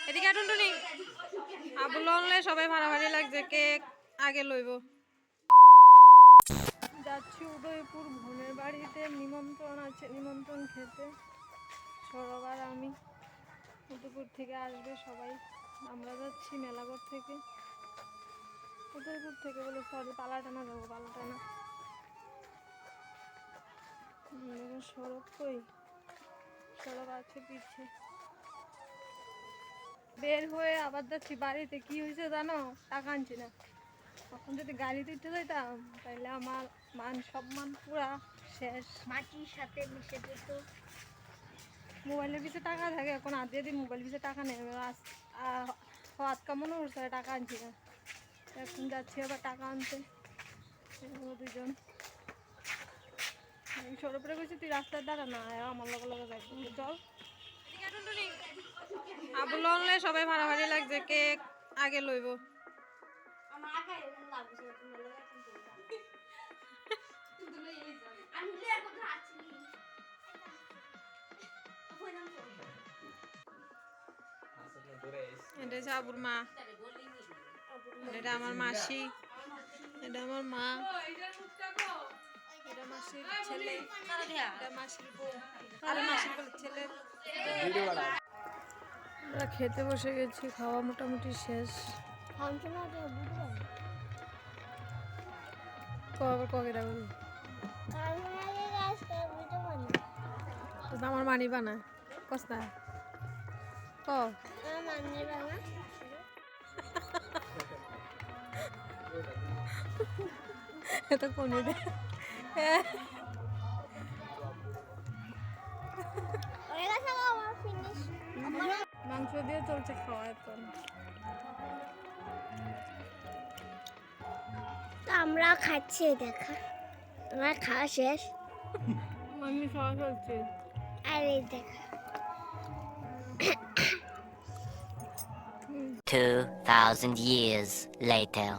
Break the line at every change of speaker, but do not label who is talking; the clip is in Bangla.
এদিকে টুনটুনি আবুল অনলে সবাই ভাড়াভাড়ি লাগছে, কে আগে লইব। যাচ্ছি উদয়পুর বোনের বাড়িতে, নিমন্ত্রণ আছে, নিমন্ত্রণ খেতে। সৌরভ আর আমি, উদয়পুর থেকে আসবে সবাই। আমরা যাচ্ছি মেলাঘর থেকে, উদয়পুর থেকে বলে সরি পালাটানা যাবো, পালাটানা। সৌরভ কই? সৌরভ আছে পিছে। বের হয়ে আবার যাচ্ছি বাড়িতে। কি হয়েছে জানো? টাকা আনছি না। এখন যদি গাড়িতে উঠে যাইতাম তাহলে আমার মান সম্মান পুরা শেষ, মাটির সাথে মিশে যেত। মোবাইলের পিছিয়ে টাকা থাকে, এখন আজকে দিন মোবাইল পিছিয়ে টাকা নেই। হাত কামড় উঠছে, টাকা আনছি না। এখন যাচ্ছি আবার টাকা আনতে। দুজন সৌরভরে গেছি, তুই রাস্তার দ্বারা না আমার লগে লগে যাই, চল। আবুল অনলে সবাই ভাড়াভাড়ি লাগছে, কে আগে লইব। এটা হচ্ছে আবুর মা, এটা আমার মাসি, এটা আমার মা, এটা মাসির ছেলে, এটা মাসির বউ, আর মাসির ছেলে। আমরা খেতে বসে গেছি, খাওয়া মোটামুটি শেষ। আমার মানি বানায় কস্তা ক এটা কোন মাংস দিয়ে চলছে খাওয়া এখন।
আমরা খাচ্ছি, দেখা আমার খাওয়া শেষ,
আমি খাওয়া চলছে।
আর এই দেখা
2,000 years later.